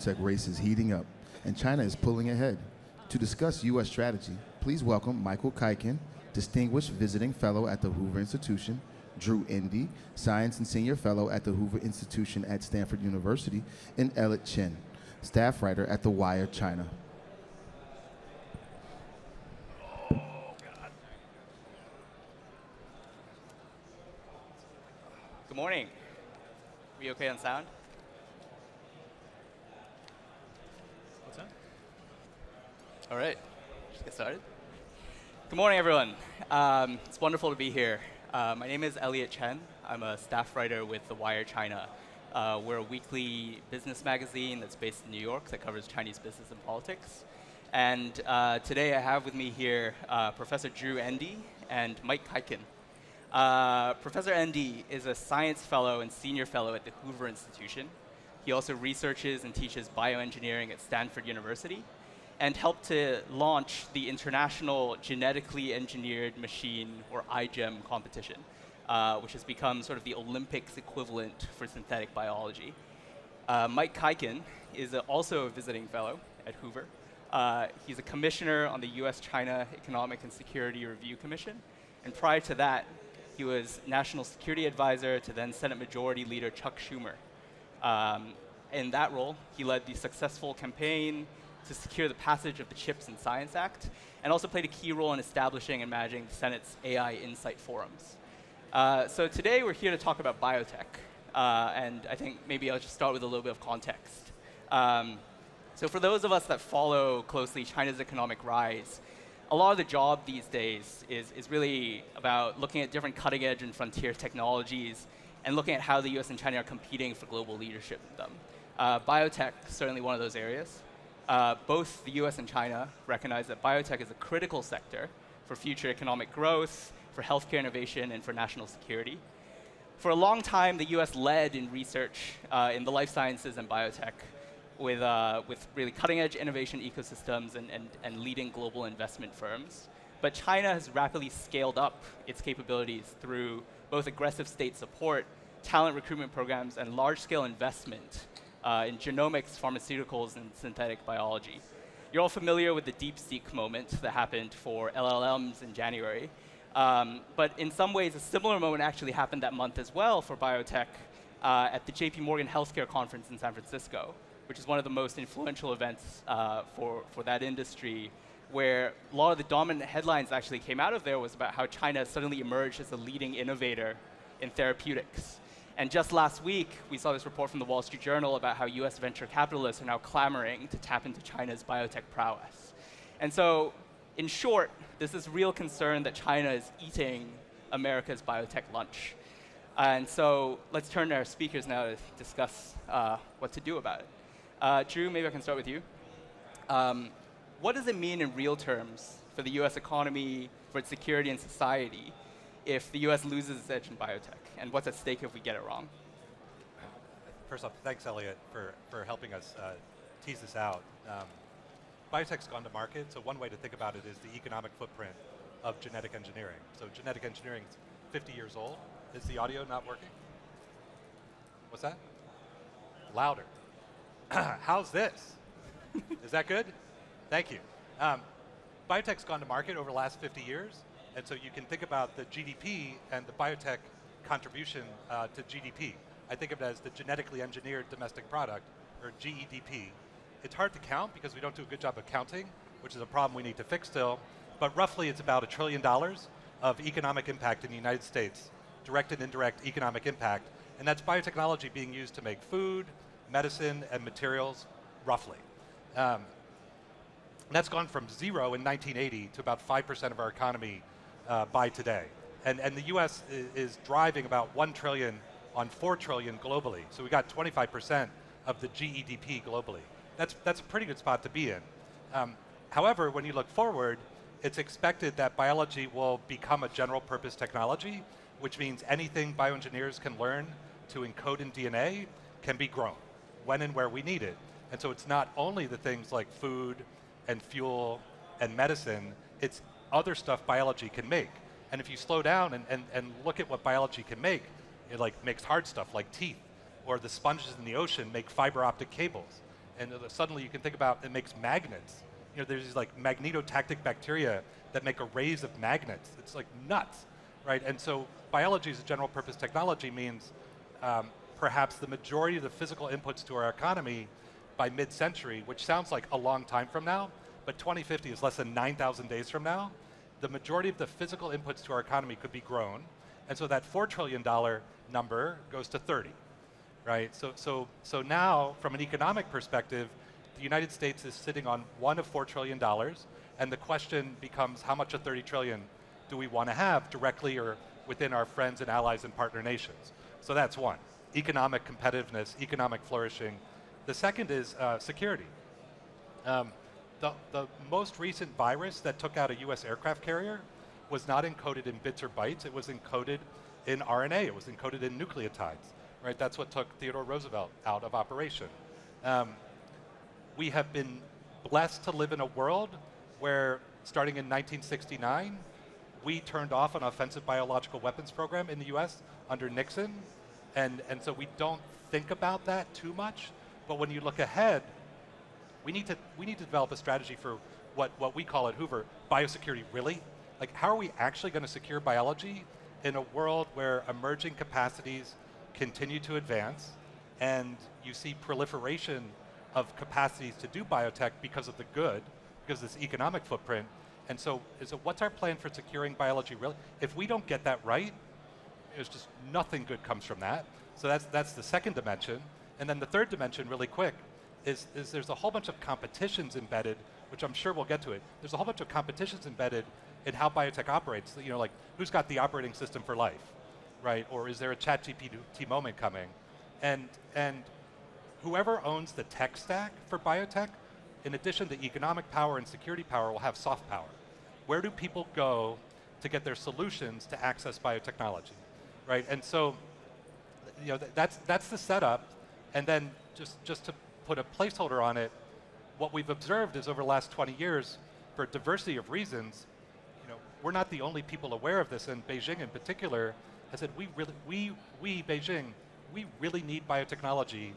biotech race is heating up, and China is pulling ahead. To discuss U.S. strategy, please welcome Michael Kuiken, Distinguished Visiting Fellow at the Hoover Institution, Drew Endy, Science and Senior Fellow at the Hoover Institution at Stanford University, and Eliot Chen, Staff Writer at The Wire, China. Good morning. We okay on sound? What's that? All right, let's get started. Good morning, everyone. It's wonderful to be here. My name is Eliot Chen. I'm a staff writer with The Wire, China. We're a weekly business magazine that's based in New York that covers Chinese business and politics. And today I have with me here Professor Drew Endy and Mike Kuiken. Professor Endy is a science fellow and senior fellow at the Hoover Institution. He also researches and teaches bioengineering at Stanford University and helped to launch the International Genetically Engineered Machine, or iGEM, competition, which has become sort of the Olympics equivalent for synthetic biology. Mike Kuiken is also a visiting fellow at Hoover. He's a commissioner on the US-China Economic and Security Review Commission. And prior to that, he was National Security Advisor to then Senate Majority Leader Chuck Schumer. In that role, he led the successful campaign to secure the passage of the CHIPS and Science Act, and also played a key role in establishing and managing the Senate's AI Insight Forums. So today we're here to talk about biotech, and I think maybe I'll just start with a little bit of context. So for those of us that follow closely China's economic rise, a lot of the job these days is really about looking at different cutting edge and frontier technologies and looking at how the US and China are competing for global leadership in them. Biotech is certainly one of those areas. Both the US and China recognize that biotech is a critical sector for future economic growth, for healthcare innovation, and for national security. For a long time, the US led in research in the life sciences and biotech, with really cutting-edge innovation ecosystems and leading global investment firms. But China has rapidly scaled up its capabilities through both aggressive state support, talent recruitment programs, and large-scale investment in genomics, pharmaceuticals, and synthetic biology. You're all familiar with the DeepSeek moment that happened for LLMs in January. But in some ways, a similar moment actually happened that month as well for biotech at the JP Morgan Healthcare Conference in San Francisco, which is one of the most influential events for that industry, where a lot of the dominant headlines actually came out of there was about how China suddenly emerged as a leading innovator in therapeutics. And just last week, we saw this report from the Wall Street Journal about how US venture capitalists are now clamoring to tap into China's biotech prowess. And so, in short, there's this real concern that China is eating America's biotech lunch. And so, let's turn to our speakers now to discuss what to do about it. Drew, maybe I can start with you. What does it mean in real terms for the US economy, for its security and society, if the US loses its edge in biotech? And what's at stake if we get it wrong? First off, thanks, Eliot, for helping us tease this out. Biotech's gone to market, so one way to think about it is the economic footprint of genetic engineering. So genetic engineering is 50 years old. Is the audio not working? What's that? Louder. How's this? Is that good? Thank you. Biotech's gone to market over the last 50 years, and so you can think about the GDP and the biotech contribution to GDP. I think of it as the genetically engineered domestic product, or GEDP. It's hard to count because we don't do a good job of counting, which is a problem we need to fix still, but roughly it's about $1 trillion of economic impact in the United States, direct and indirect economic impact, and that's biotechnology being used to make food, medicine, and materials, roughly. That's gone from 0 in 1980 to about 5% of our economy by today. And the US is driving about 1 trillion on 4 trillion globally. So we got 25% of the GEDP globally. That's a pretty good spot to be in. However, when you look forward, it's expected that biology will become a general purpose technology, which means anything bioengineers can learn to encode in DNA can be grown when and where we need it. And so it's not only the things like food and fuel and medicine, it's other stuff biology can make. And if you slow down and look at what biology can make, it like makes hard stuff like teeth, or the sponges in the ocean make fiber optic cables. And suddenly you can think about it makes magnets. You know, there's these like magnetotactic bacteria that make arrays of magnets. It's like nuts, right? And so biology as a general purpose technology means perhaps the majority of the physical inputs to our economy by mid-century, which sounds like a long time from now, but 2050 is less than 9,000 days from now. The majority of the physical inputs to our economy could be grown, and so that $4 trillion number goes to 30, right? So now, from an economic perspective, the United States is sitting on one of $4 trillion, and the question becomes how much of 30 trillion do we want to have directly or within our friends and allies and partner nations? So that's one, economic competitiveness, economic flourishing. The second is security. The most recent virus that took out a US aircraft carrier was not encoded in bits or bytes, it was encoded in RNA, it was encoded in nucleotides, right? That's what took Theodore Roosevelt out of operation. We have been blessed to live in a world where, starting in 1969, we turned off an offensive biological weapons program in the US under Nixon, and so we don't think about that too much, but when you look ahead, we need to develop a strategy for what we call at Hoover, biosecurity really. Like, how are we actually going to secure biology in a world where emerging capacities continue to advance and you see proliferation of capacities to do biotech because of the good, because of this economic footprint. And so what's our plan for securing biology really? If we don't get that right, there's just nothing good comes from that. So that's the second dimension. And then the third dimension, really quick, is there's a whole bunch of competitions embedded, which I'm sure we'll get to it. There's a whole bunch of competitions embedded in how biotech operates. You know, like, who's got the operating system for life, right? Or is there a ChatGPT moment coming? And whoever owns the tech stack for biotech, in addition to economic power and security power, will have soft power. Where do people go to get their solutions to access biotechnology, right? And so, you know, that's the setup. And then just to put a placeholder on it, what we've observed is over the last 20 years, for a diversity of reasons, you know, we're not the only people aware of this, and Beijing in particular has said, Beijing, we really need biotechnology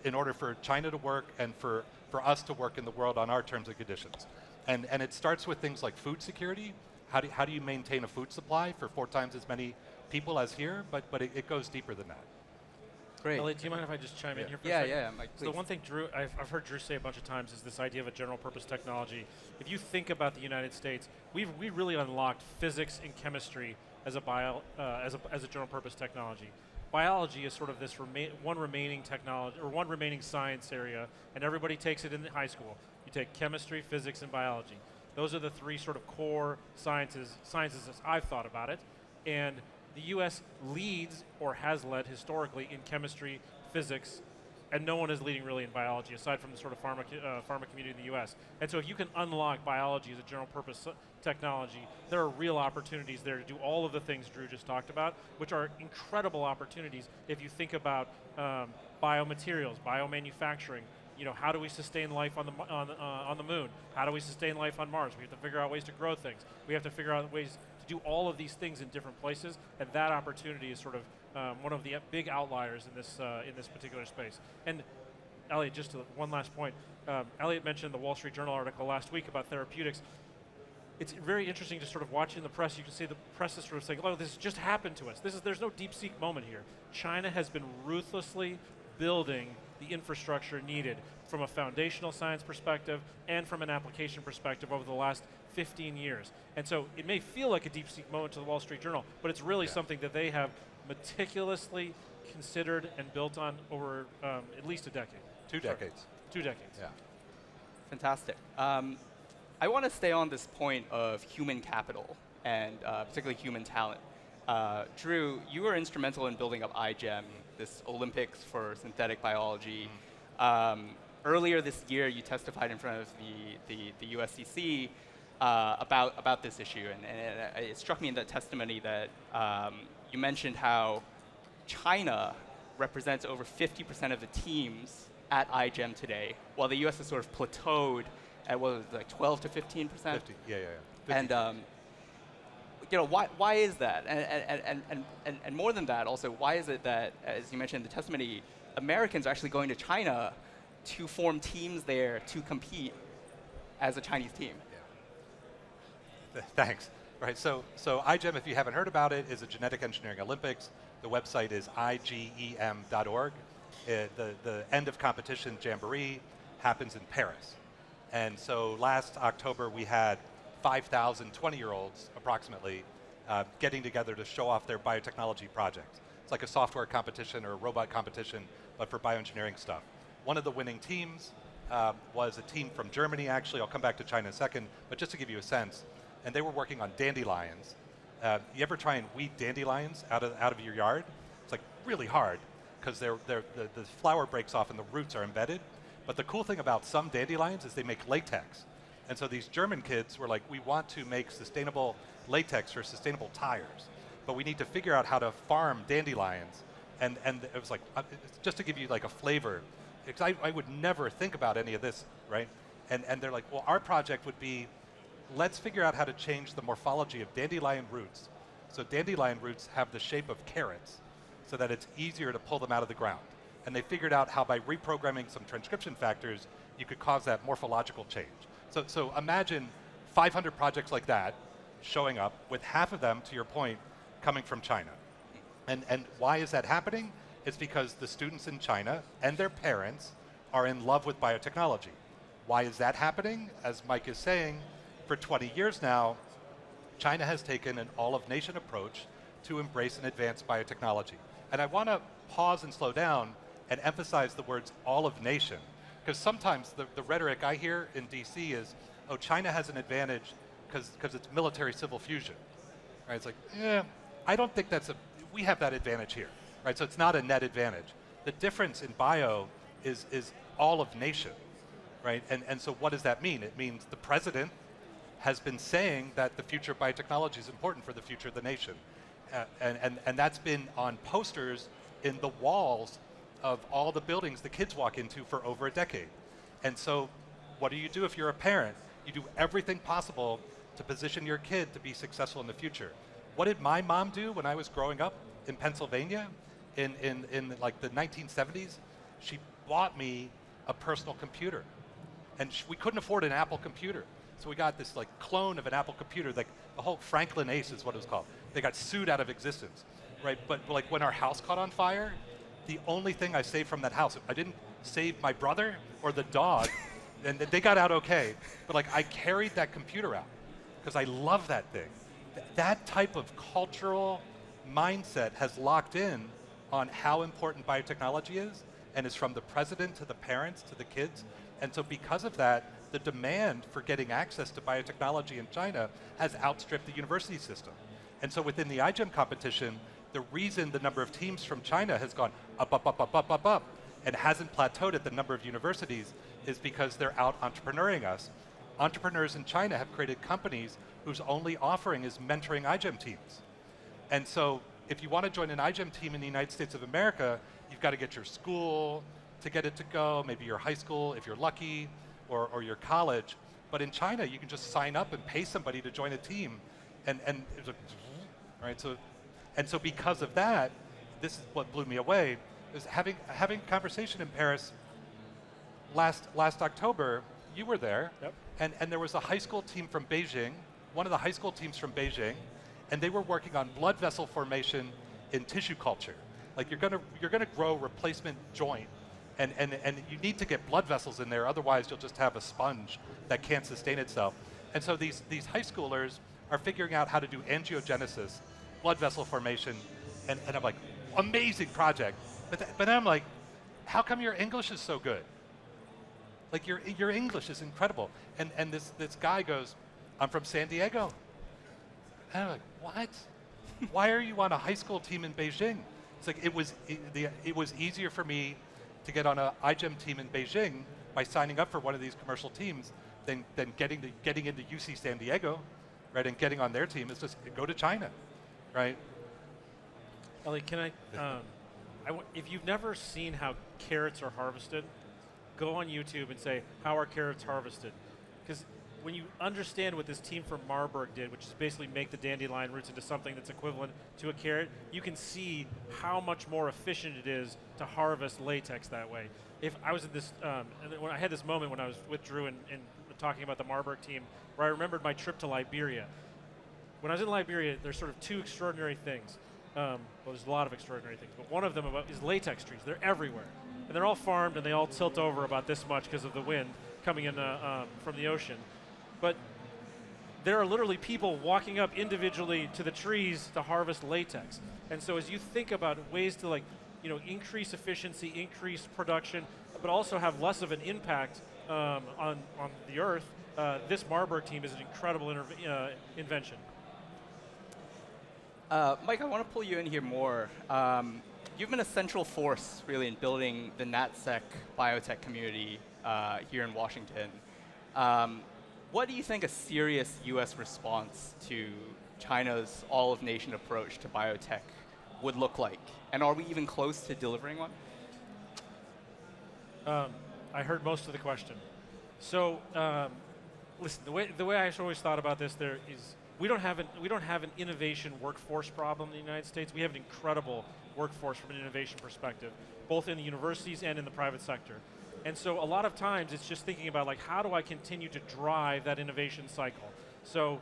in order for China to work and for us to work in the world on our terms and conditions. And it starts with things like food security. How do you maintain a food supply for 4 times as many people as here? But it goes deeper than that. Great. Eliot, do you mind if I just chime in here for a second? Yeah, Mike, so the one thing I've heard Drew say a bunch of times is this idea of a general purpose technology. If you think about the United States, we really unlocked physics and chemistry as a general purpose technology. Biology is sort of this one remaining technology, or one remaining science area, and everybody takes it in high school. You take chemistry, physics, and biology. Those are the 3 sort of core sciences as I've thought about it. And the US leads, or has led historically, in chemistry, physics, and no one is leading really in biology, aside from the sort of pharma community in the US. And so if you can unlock biology as a general purpose technology, there are real opportunities there to do all of the things Drew just talked about, which are incredible opportunities if you think about biomaterials, biomanufacturing. You know, how do we sustain life on the moon? How do we sustain life on Mars? We have to figure out ways to grow things. We have to figure out ways to do all of these things in different places, and that opportunity is sort of one of the big outliers in this particular space. And Eliot, just one last point. Eliot mentioned the Wall Street Journal article last week about therapeutics. It's very interesting to sort of watch in the press. You can see the press is sort of saying, "Oh, this just happened to us." There's no DeepSeek moment here. China has been ruthlessly building the infrastructure needed from a foundational science perspective and from an application perspective over the last 15 years. And so it may feel like a DeepSeek moment to the Wall Street Journal, but it's really something that they have meticulously considered and built on over at least a decade. 2 decades. 2 decades. Yeah. Fantastic. I want to stay on this point of human capital and particularly human talent. Drew, you were instrumental in building up iGEM, this Olympics for synthetic biology. Earlier this year, you testified in front of the USCC about this issue, and it struck me in that testimony that you mentioned how China represents over 50% of the teams at iGEM today, while the US is sort of plateaued at what was it, like 12 to 15%? 50, yeah. 50. And you know, why is that? And more than that, also, why is it that, as you mentioned in the testimony, Americans are actually going to China to form teams there to compete as a Chinese team. Thanks. Right. So iGEM, if you haven't heard about it, is a genetic engineering Olympics. The website is igem.org. The end of competition jamboree happens in Paris. And so last October we had 5,000 20-year-olds approximately getting together to show off their biotechnology projects. It's like a software competition or a robot competition, but for bioengineering stuff. One of the winning teams was a team from Germany, actually. I'll come back to China in a second, but just to give you a sense, and they were working on dandelions. You ever try and weed dandelions out of your yard? It's like really hard because the flower breaks off and the roots are embedded. But the cool thing about some dandelions is they make latex. And so these German kids were like, we want to make sustainable latex for sustainable tires, but we need to figure out how to farm dandelions. And it was like, just to give you like a flavor, because I would never think about any of this, right? And they're like, well, our project would be, let's figure out how to change the morphology of dandelion roots. So dandelion roots have the shape of carrots so that it's easier to pull them out of the ground. And they figured out how by reprogramming some transcription factors, you could cause that morphological change. So imagine 500 projects like that showing up with half of them, to your point, coming from China. And why is that happening? It's because the students in China and their parents are in love with biotechnology. Why is that happening? As Mike is saying, for 20 years now, China has taken an all-of-nation approach to embrace and advance biotechnology. And I want to pause and slow down and emphasize the words all-of-nation, because sometimes the rhetoric I hear in DC is, oh, China has an advantage because it's military civil fusion. Right? It's like, yeah, I don't think we have that advantage here. Right? So it's not a net advantage. The difference in bio is all-of-nation. Right? And so what does that mean? It means the president has been saying that the future of biotechnology is important for the future of the nation. And that's been on posters in the walls of all the buildings the kids walk into for over a decade. And so what do you do if you're a parent? You do everything possible to position your kid to be successful in the future. What did my mom do when I was growing up in Pennsylvania in like the 1970s? She bought me a personal computer. And we couldn't afford an Apple computer. So we got this like clone of an Apple computer, like the whole Franklin Ace is what it was called. They got sued out of existence, right? But like when our house caught on fire, the only thing I saved from that house, I didn't save my brother or the dog, and they got out okay. But like I carried that computer out because I love that thing. That type of cultural mindset has locked in on how important biotechnology is, and is from the president to the parents to the kids. And so because of that, the demand for getting access to biotechnology in China has outstripped the university system. And so within the iGEM competition, the reason the number of teams from China has gone up, and hasn't plateaued at the number of universities is because they're out entrepreneuring us. Entrepreneurs in China have created companies whose only offering is mentoring iGEM teams. And so if you want to join an iGEM team in the United States of America, you've got to get your school to get it to go, maybe your high school if you're lucky, or your college. But in China, you can just sign up and pay somebody to join a team. And it's like, right? So because of that, this is what blew me away, is having a conversation in Paris last October. You were there, yep. and there was a high school team from Beijing, one of the high school teams from Beijing, and they were working on blood vessel formation in tissue culture. Like you're gonna grow replacement joint, and you need to get blood vessels in there, otherwise you'll just have a sponge that can't sustain itself. And so these high schoolers are figuring out how to do angiogenesis, blood vessel formation, and I'm like, amazing project. But then I'm like, how come your English is so good? Like your English is incredible. And this guy goes, I'm from San Diego. And I'm like, what? Why are you on a high school team in Beijing? It's like it was easier for me to get on an iGEM team in Beijing by signing up for one of these commercial teams than getting into UC San Diego, right? And getting on their team is just go to China, right? Ellie, can I if you've never seen how carrots are harvested, go on YouTube and say, how are carrots harvested? Because when you understand what this team from Marburg did, which is basically make the dandelion roots into something that's equivalent to a carrot, you can see how much more efficient it is to harvest latex that way. If I was in this, and when I had this moment when I was with Drew and talking about the Marburg team, where I remembered my trip to Liberia. When I was in Liberia, there's sort of two extraordinary things. Well, there's a lot of extraordinary things, but one of them is latex trees. They're everywhere. And they're all farmed, and they all tilt over about this much because of the wind coming in from the ocean. But there are literally people walking up individually to the trees to harvest latex. And so as you think about ways to increase efficiency, increase production, but also have less of an impact on the earth, this Marburg team is an incredible invention. Mike, I want to pull you in here more. You've been a central force, really, in building the NatSec biotech community here in Washington. What do you think a serious US response to China's all-of-nation approach to biotech would look like? And are we even close to delivering one? I heard most of the question. So, listen, the way I always thought about this, we don't have an innovation workforce problem in the United States. We have an incredible workforce from an innovation perspective, both in the universities and in the private sector. And so a lot of times it's just thinking about how do I continue to drive that innovation cycle? So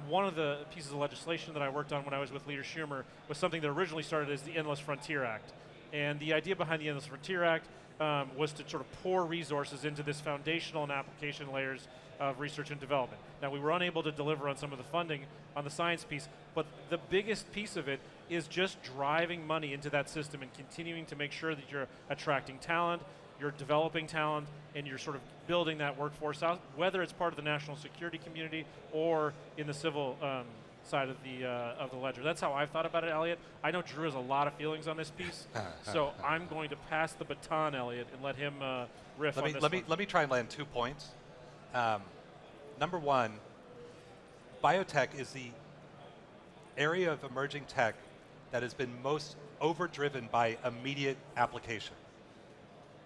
one of the pieces of legislation that I worked on when I was with Leader Schumer was something that originally started as the Endless Frontier Act. And the idea behind the Endless Frontier Act was to sort of pour resources into this foundational and application layers of research and development. Now, we were unable to deliver on some of the funding on the science piece, but the biggest piece of it is just driving money into that system and continuing to make sure that you're attracting talent, you're developing talent, and you're sort of building that workforce out, whether it's part of the national security community or in the civil side of the ledger. That's how I've thought about it, Eliot. I know Drew has a lot of feelings on this piece, so I'm going to pass the baton, Eliot, and let him riff on this one. Let me try and land 2 points. Number one, biotech is the area of emerging tech that has been most overdriven by immediate application.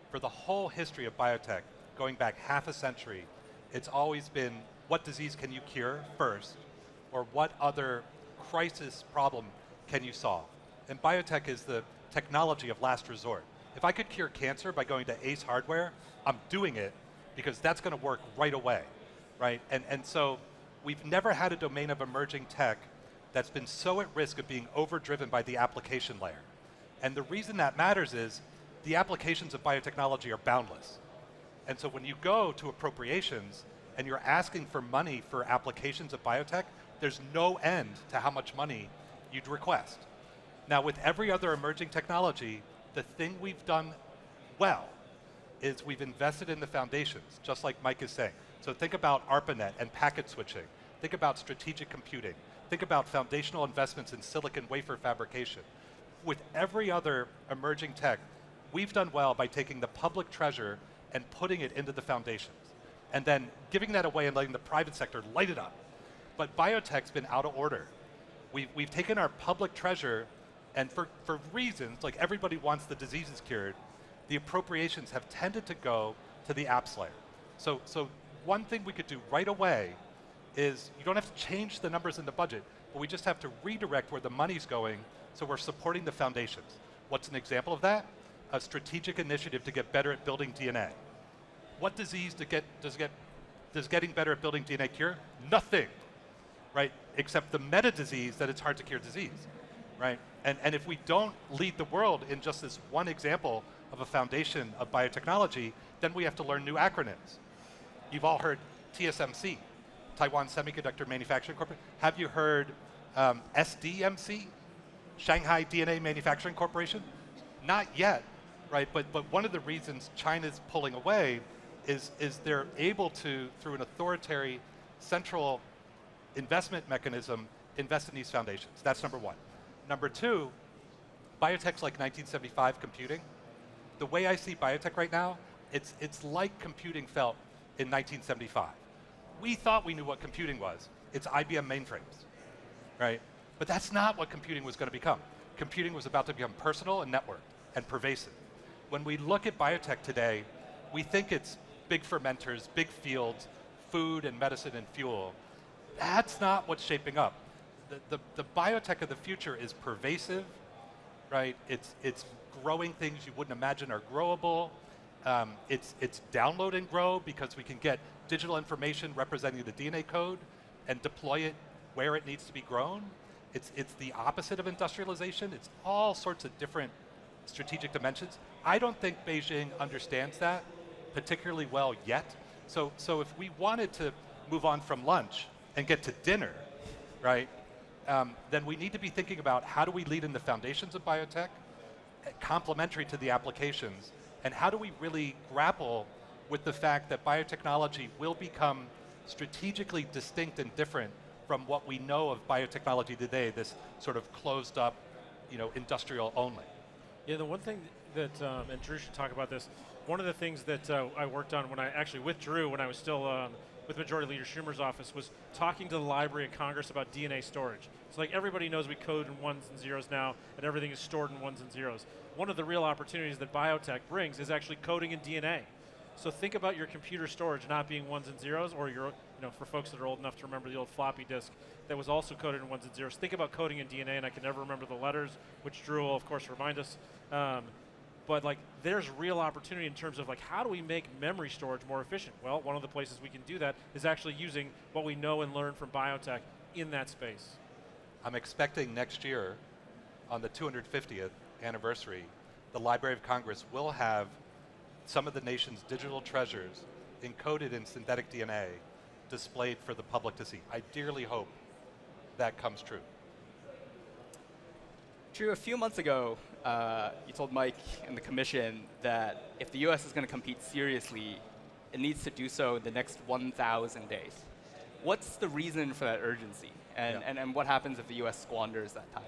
For the whole history of biotech, going back half a century, it's always been what disease can you cure first, or what other crisis problem can you solve? And biotech is the technology of last resort. If I could cure cancer by going to Ace Hardware, I'm doing it because that's going to work right away, right? And so we've never had a domain of emerging tech that's been so at risk of being overdriven by the application layer. And the reason that matters is the applications of biotechnology are boundless. And so when you go to appropriations and you're asking for money for applications of biotech, there's no end to how much money you'd request. Now, with every other emerging technology, the thing we've done well is we've invested in the foundations, just like Mike is saying. So think about ARPANET and packet switching. Think about strategic computing. Think about foundational investments in silicon wafer fabrication. With every other emerging tech, we've done well by taking the public treasure and putting it into the foundations, and then giving that away and letting the private sector light it up. But biotech's been out of order. We've taken our public treasure, and for reasons, like everybody wants the diseases cured, the appropriations have tended to go to the apps layer. So one thing we could do right away is, you don't have to change the numbers in the budget, but we just have to redirect where the money's going so we're supporting the foundations. What's an example of that? A strategic initiative to get better at building DNA. What disease does getting better at building DNA cure? Nothing, right? Except the meta disease that it's hard to cure disease, right? And if we don't lead the world in just this one example of a foundation of biotechnology, then we have to learn new acronyms. You've all heard TSMC, Taiwan Semiconductor Manufacturing Corporation. Have you heard SDMC, Shanghai DNA Manufacturing Corporation? Not yet, right? But one of the reasons China's pulling away is they're able to, through an authoritarian central investment mechanism, invest in these foundations. That's number one. Number two, biotech's like 1975 computing. The way I see biotech right now, it's like computing felt in 1975. We thought we knew what computing was. It's IBM mainframes, right? But that's not what computing was going to become. Computing was about to become personal and networked and pervasive. When we look at biotech today, we think it's big fermenters, big fields, food and medicine and fuel. That's not what's shaping up. The biotech of the future is pervasive, right? It's growing things you wouldn't imagine are growable. It's download and grow because we can get digital information representing the DNA code and deploy it where it needs to be grown. It's the opposite of industrialization. It's all sorts of different strategic dimensions. I don't think Beijing understands that particularly well yet. So if we wanted to move on from lunch and get to dinner, right, then we need to be thinking about how do we lead in the foundations of biotech, complementary to the applications, and how do we really grapple with the fact that biotechnology will become strategically distinct and different from what we know of biotechnology today, this sort of closed up, industrial only. Yeah, the one thing that, and Drew should talk about this, one of the things that I worked on with Drew when I was still with Majority Leader Schumer's office was talking to the Library of Congress about DNA storage. So like everybody knows we code in ones and zeros now, and everything is stored in ones and zeros. One of the real opportunities that biotech brings is actually coding in DNA. So think about your computer storage not being ones and zeros, or for folks that are old enough to remember the old floppy disk that was also coded in ones and zeros. Think about coding in DNA, and I can never remember the letters, which Drew will of course remind us. But like, there's real opportunity in terms of like, how do we make memory storage more efficient? Well, one of the places we can do that is actually using what we know and learn from biotech in that space. I'm expecting next year, on the 250th anniversary, the Library of Congress will have some of the nation's digital treasures encoded in synthetic DNA displayed for the public to see. I dearly hope that comes true. Drew, a few months ago, you told Mike and the commission that if the US is going to compete seriously, it needs to do so in the next 1,000 days. What's the reason for that urgency? And what happens if the US squanders that time?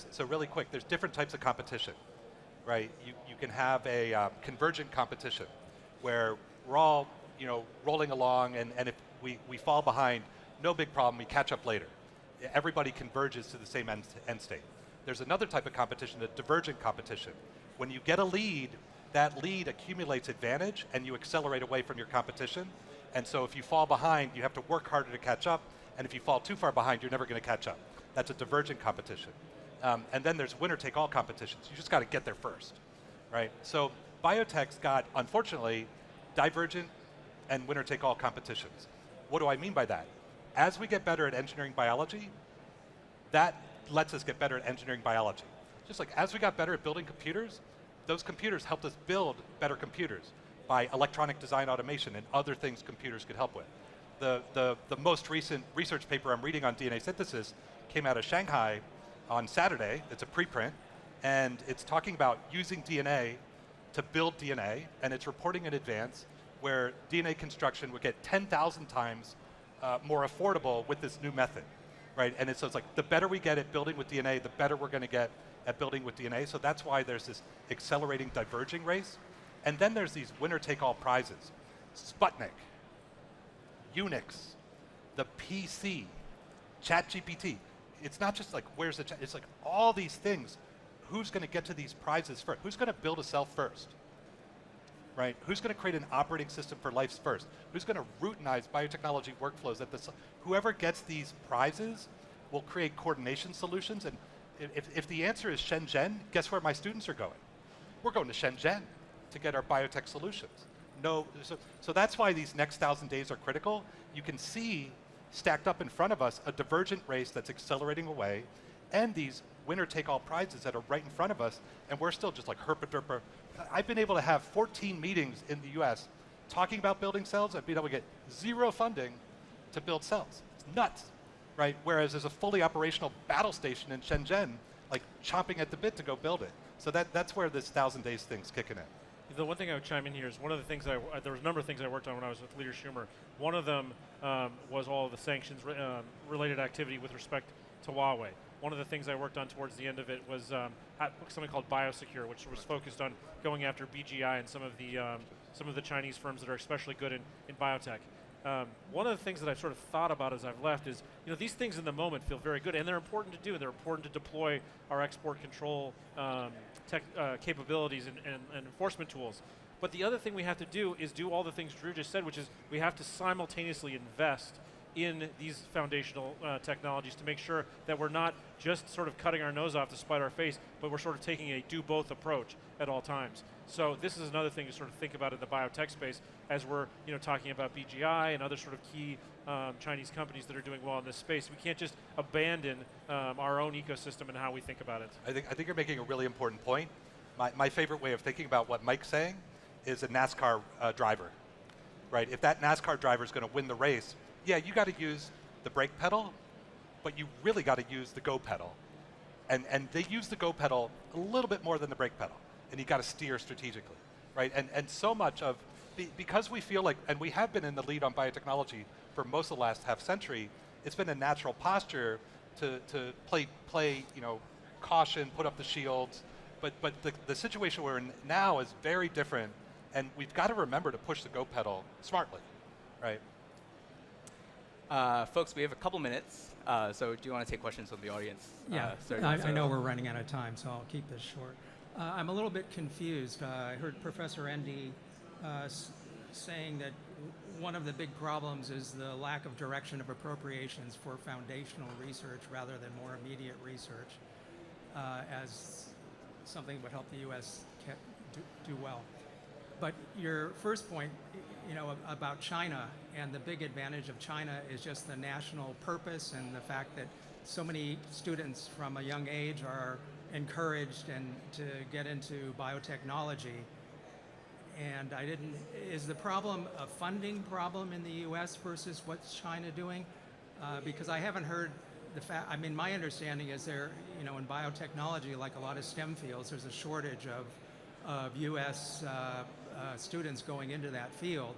So really quick, there's different types of competition, right? You can have a convergent competition where we're all rolling along, and if we fall behind, no big problem, we catch up later. Everybody converges to the same end state. There's another type of competition, a divergent competition. When you get a lead, that lead accumulates advantage and you accelerate away from your competition. And so if you fall behind, you have to work harder to catch up. And if you fall too far behind, you're never going to catch up. That's a divergent competition. And then there's winner-take-all competitions. You just got to get there first, right? So biotech's got, unfortunately, divergent and winner-take-all competitions. What do I mean by that? As we get better at engineering biology, that lets us get better at engineering biology. Just like as we got better at building computers, those computers helped us build better computers by electronic design automation and other things computers could help with. The most recent research paper I'm reading on DNA synthesis came out of Shanghai on Saturday. It's a preprint, and it's talking about using DNA to build DNA, and it's reporting in advance where DNA construction would get 10,000 times more affordable with this new method. Right, and so it's like the better we get at building with DNA, the better we're going to get at building with DNA. So that's why there's this accelerating diverging race. And then there's these winner-take-all prizes. Sputnik, Unix, the PC, ChatGPT. It's not just like, where's the chat? It's like all these things. Who's going to get to these prizes first? Who's going to build a cell first? Right? Who's going to create an operating system for life first? Who's going to routinize biotechnology workflows? Whoever gets these prizes will create coordination solutions. And if the answer is Shenzhen, guess where my students are going? We're going to Shenzhen to get our biotech solutions. So that's why these next 1,000 days are critical. You can see stacked up in front of us a divergent race that's accelerating away, and these winner-take-all prizes that are right in front of us, and we're still just like herpa-derpa. I've been able to have 14 meetings in the US talking about building cells. I've been able to get 0 funding to build cells. It's nuts, right? Whereas there's a fully operational battle station in Shenzhen, like chomping at the bit to go build it. So that's where this 1,000 days thing's kicking in. The one thing I would chime in here is one of the things there was a number of things I worked on when I was with Leader Schumer. One of them was all of the sanctions related activity with respect to Huawei. One of the things I worked on towards the end of it was something called Biosecure, which was focused on going after BGI and some of the Chinese firms that are especially good in biotech. One of the things that I've sort of thought about as I've left is, these things in the moment feel very good, and they're important to do, and they're important to deploy our export control capabilities and enforcement tools. But the other thing we have to do is do all the things Drew just said, which is we have to simultaneously invest in these foundational technologies to make sure that we're not just sort of cutting our nose off to spite our face, but we're sort of taking a do-both approach at all times. So this is another thing to sort of think about in the biotech space as we're talking about BGI and other sort of key Chinese companies that are doing well in this space. We can't just abandon our own ecosystem and how we think about it. I think you're making a really important point. My favorite way of thinking about what Mike's saying is a NASCAR driver, right? If that NASCAR driver is going to win the race, yeah, you got to use the brake pedal, but you really got to use the go pedal. And they use the go pedal a little bit more than the brake pedal, and you got to steer strategically, right? And so much of, because we feel like, and we have been in the lead on biotechnology for most of the last half century, it's been a natural posture to play caution, put up the shields, but the situation we're in now is very different, and we've got to remember to push the go pedal smartly, right? Folks, we have a couple minutes, so do you want to take questions from the audience? Yeah, I know we're running out of time, so I'll keep this short. I'm a little bit confused. I heard Professor Endy saying that one of the big problems is the lack of direction of appropriations for foundational research rather than more immediate research as something that would help the U.S. do well. But your first point, about China, and the big advantage of China is just the national purpose and the fact that so many students from a young age are encouraged to get into biotechnology. And is the problem a funding problem in the U.S. versus what's China doing? Because I haven't heard my understanding is in biotechnology, like a lot of STEM fields, there's a shortage of U.S. Students going into that field.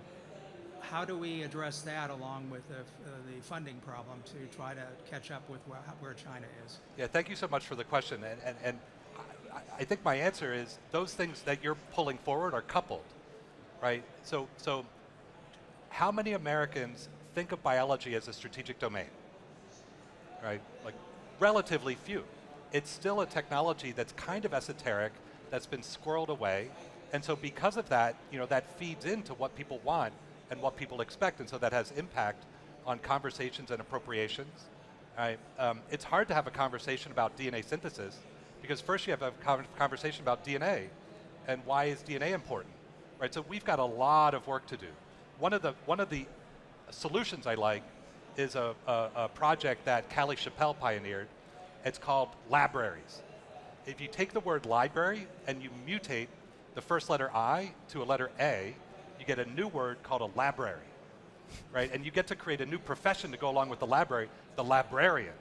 How do we address that along with the funding problem to try to catch up with where China is? Yeah, thank you so much for the question. And I think my answer is those things that you're pulling forward are coupled, right? So how many Americans think of biology as a strategic domain, right? Like relatively few. It's still a technology that's kind of esoteric, that's been squirreled away. And so because of that, that feeds into what people want and what people expect, and so that has impact on conversations and appropriations. Right? It's hard to have a conversation about DNA synthesis because first you have a conversation about DNA and why is DNA important, right? So we've got a lot of work to do. One of the solutions I like is a project that Callie Chappelle pioneered. It's called libraries. If you take the word library and you mutate the first letter I to a letter A, you get a new word called a library, right? And you get to create a new profession to go along with the library, the librarian.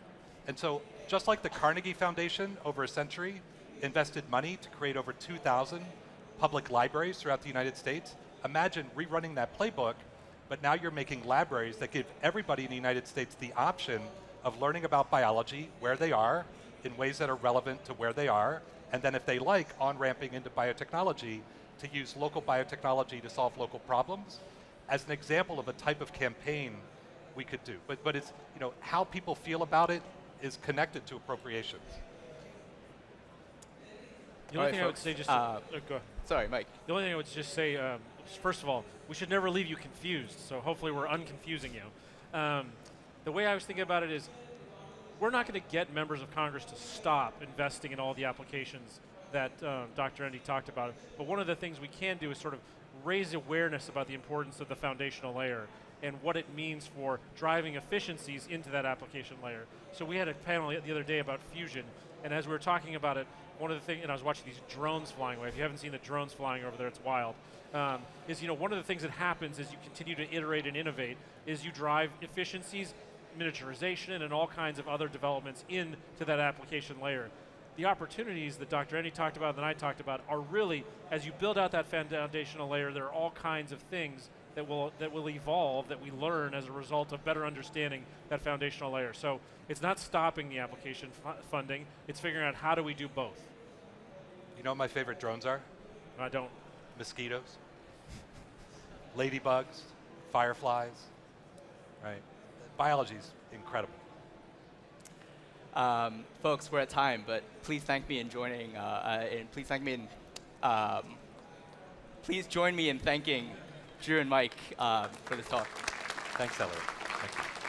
And so just like the Carnegie Foundation over a century invested money to create over 2,000 public libraries throughout the United States, imagine rerunning that playbook, but now you're making libraries that give everybody in the United States the option of learning about biology where they are in ways that are relevant to where they are, and then if they like, on-ramping into biotechnology to use local biotechnology to solve local problems as an example of a type of campaign we could do. But it's, how people feel about it is connected to appropriations. The only thing I would say just, go ahead. Sorry, Mike. The only thing I would just say, first of all, we should never leave you confused, so hopefully we're unconfusing you. The way I was thinking about it is, we're not going to get members of Congress to stop investing in all the applications that Dr. Endy talked about. But one of the things we can do is sort of raise awareness about the importance of the foundational layer and what it means for driving efficiencies into that application layer. So we had a panel the other day about fusion, and as we were talking about it, one of the things, and I was watching these drones flying away. If you haven't seen the drones flying over there, it's wild. Is one of the things that happens as you continue to iterate and innovate is you drive efficiencies, miniaturization, and all kinds of other developments into that application layer. The opportunities that Dr. Endy talked about and that I talked about are really, as you build out that foundational layer, there are all kinds of things that will evolve, that we learn as a result of better understanding that foundational layer. So it's not stopping the application funding, it's figuring out how do we do both. You know what my favorite drones are? I don't. Mosquitoes, ladybugs, fireflies, right? Biology's incredible. Folks, we're at time, but please thank me in joining, and please thank me in please join me in thanking Drew and Mike for this talk. Thanks, Eliot. Thank you.